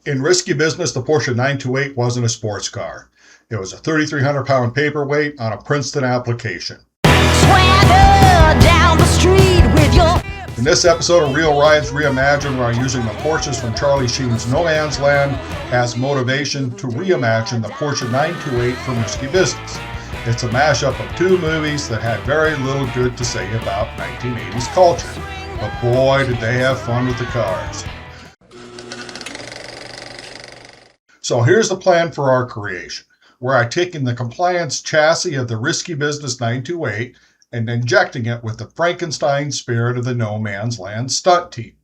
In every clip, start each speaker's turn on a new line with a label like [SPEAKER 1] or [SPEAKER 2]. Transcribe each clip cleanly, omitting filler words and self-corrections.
[SPEAKER 1] In risky business, the Porsche 928 wasn't a sports car. It was a 3,300-pound paperweight on a Princeton application.
[SPEAKER 2] Swagger down the street with your...
[SPEAKER 1] In this episode of Reel Rides Reimagined, we're using the Porsches from Charlie Sheen's No Man's Land as motivation to reimagine the Porsche 928 for risky business. It's a mashup of two movies that had very little good to say about 1980s culture. But boy, did they have fun with the cars. So here's the plan for our creation. We're taking the compliance chassis of the risky business 928 and injecting it with the Frankenstein spirit of the No Man's Land stunt team.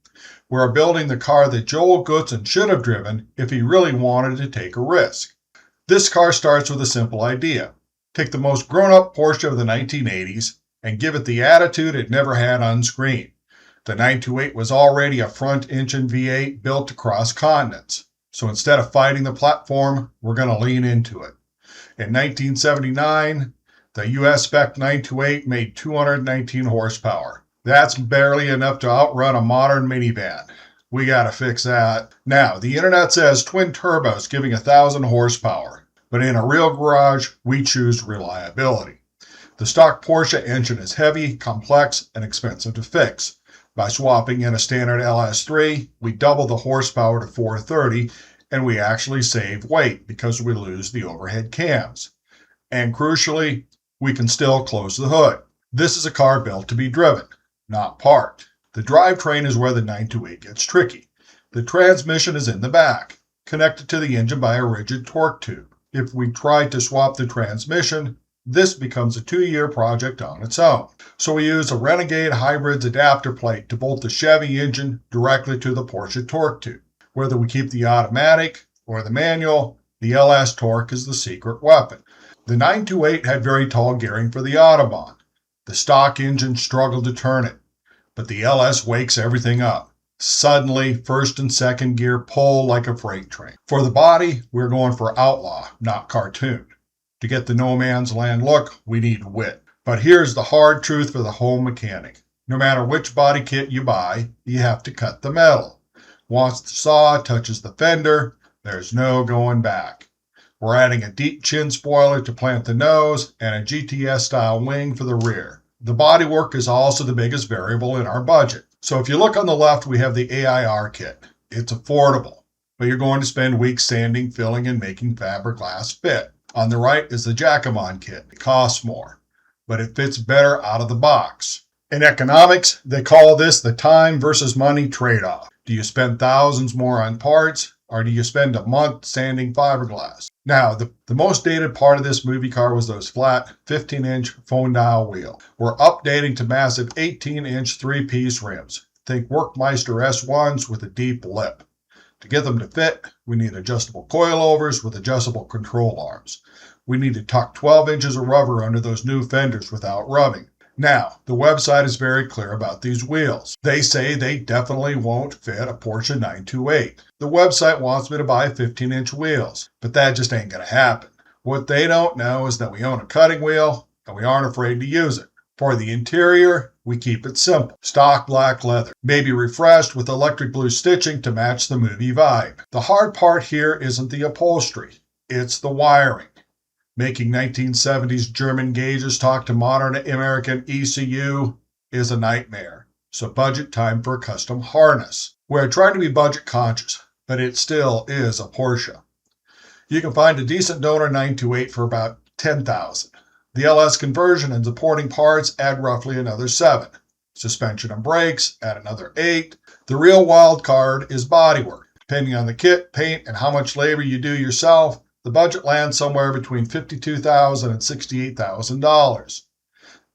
[SPEAKER 1] We're building the car that Joel Goodson should have driven if he really wanted to take a risk. This car starts with a simple idea. Take the most grown-up Porsche of the 1980s and give it the attitude it never had on screen. The 928 was already a front-engine V8 built to cross continents. So instead of fighting the platform, we're going to lean into it. In 1979, the US spec 928 made 219 horsepower. That's barely enough to outrun a modern minivan. We got to fix that. Now, the internet says twin turbos giving 1,000 horsepower. But in a real garage, we choose reliability. The stock Porsche engine is heavy, complex, and expensive to fix. By swapping in a standard LS3, we double the horsepower to 430, and we actually save weight because we lose the overhead cams. And crucially, we can still close the hood. This is a car built to be driven, not parked. The drivetrain is where the 928 gets tricky. The transmission is in the back, connected to the engine by a rigid torque tube. If we try to swap the transmission, this becomes a 2-year project on its own. So we use a Renegade Hybrids adapter plate to bolt the Chevy engine directly to the Porsche torque tube. Whether we keep the automatic or the manual, the LS torque is the secret weapon. The 928 had very tall gearing for the Autobahn. The stock engine struggled to turn it, but the LS wakes everything up. Suddenly, first and second gear pull like a freight train. For the body, we're going for Outlaw, not cartoon. To get the No Man's Land look, we need wit. But here's the hard truth for the home mechanic. No matter which body kit you buy, you have to cut the metal. Once the saw touches the fender, there's no going back. We're adding a deep chin spoiler to plant the nose and a GTS-style wing for the rear. The bodywork is also the biggest variable in our budget. So if you look on the left, we have the AIR kit. It's affordable, but you're going to spend weeks sanding, filling, and making fiberglass fit. On the right is the Jacquemont kit. It costs more, but it fits better out of the box. In economics, they call this the time versus money trade-off. Do you spend thousands more on parts, or do you spend a month sanding fiberglass? Now, the most dated part of this movie car was those flat 15-inch phone dial wheel. We're updating to massive 18-inch 3-piece rims. Think Workmeister S1s with a deep lip. To get them to fit, we need adjustable coilovers with adjustable control arms. We need to tuck 12 inches of rubber under those new fenders without rubbing. Now, the website is very clear about these wheels. They say they definitely won't fit a Porsche 928. The website wants me to buy 15-inch wheels, but that just ain't going to happen. What they don't know is that we own a cutting wheel, and we aren't afraid to use it. For the interior, we keep it simple. Stock black leather, maybe refreshed with electric blue stitching to match the movie vibe. The hard part here isn't the upholstery, it's the wiring. Making 1970s German gauges talk to modern American ECU is a nightmare. So budget time for a custom harness. We're trying to be budget conscious, but it still is a Porsche. You can find a decent donor 928 for about $10,000. The LS conversion and supporting parts add roughly another $7,000. Suspension and brakes add another $8,000. The real wild card is bodywork. Depending on the kit, paint, and how much labor you do yourself, the budget lands somewhere between $52,000 and $68,000.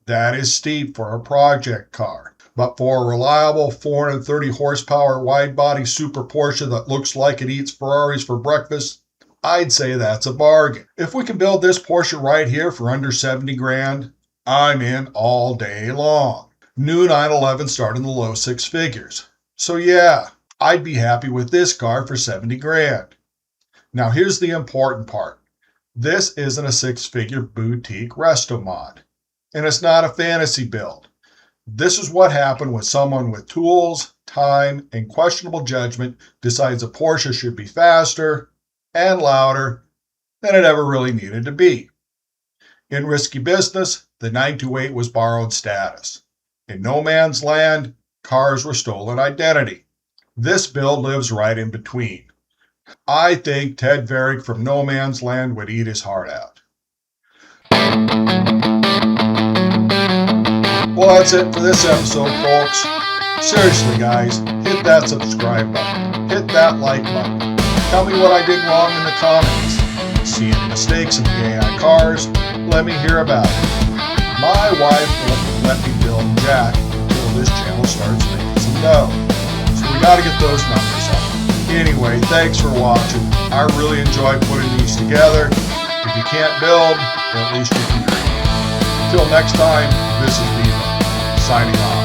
[SPEAKER 1] That is steep for a project car. But for a reliable 430 horsepower wide-body super Porsche that looks like it eats Ferraris for breakfast, I'd say that's a bargain. If we can build this Porsche right here for under 70 grand, I'm in all day long. New 911 start in the low six figures. So yeah, I'd be happy with this car for 70 grand. Now here's the important part. This isn't a six-figure boutique Restomod, and it's not a fantasy build. This is what happened when someone with tools, time, and questionable judgment decides a Porsche should be faster and louder than it ever really needed to be. In risky business, the 928 was borrowed status. In no man's land, cars were stolen identity. This build lives right in between. I think Ted Varick from No Man's Land would eat his heart out. Well, that's it for this episode, folks. Seriously, guys, hit that subscribe button. Hit that like button. Tell me what I did wrong in the comments. See any mistakes in the AI cars? Let me hear about it. My wife won't let me build Jack until this channel starts making some dough. So we got to get those numbers up. Anyway, thanks for watching. I really enjoy putting these together. If you can't build, at least you can create. Until next time, this is Viva, signing off.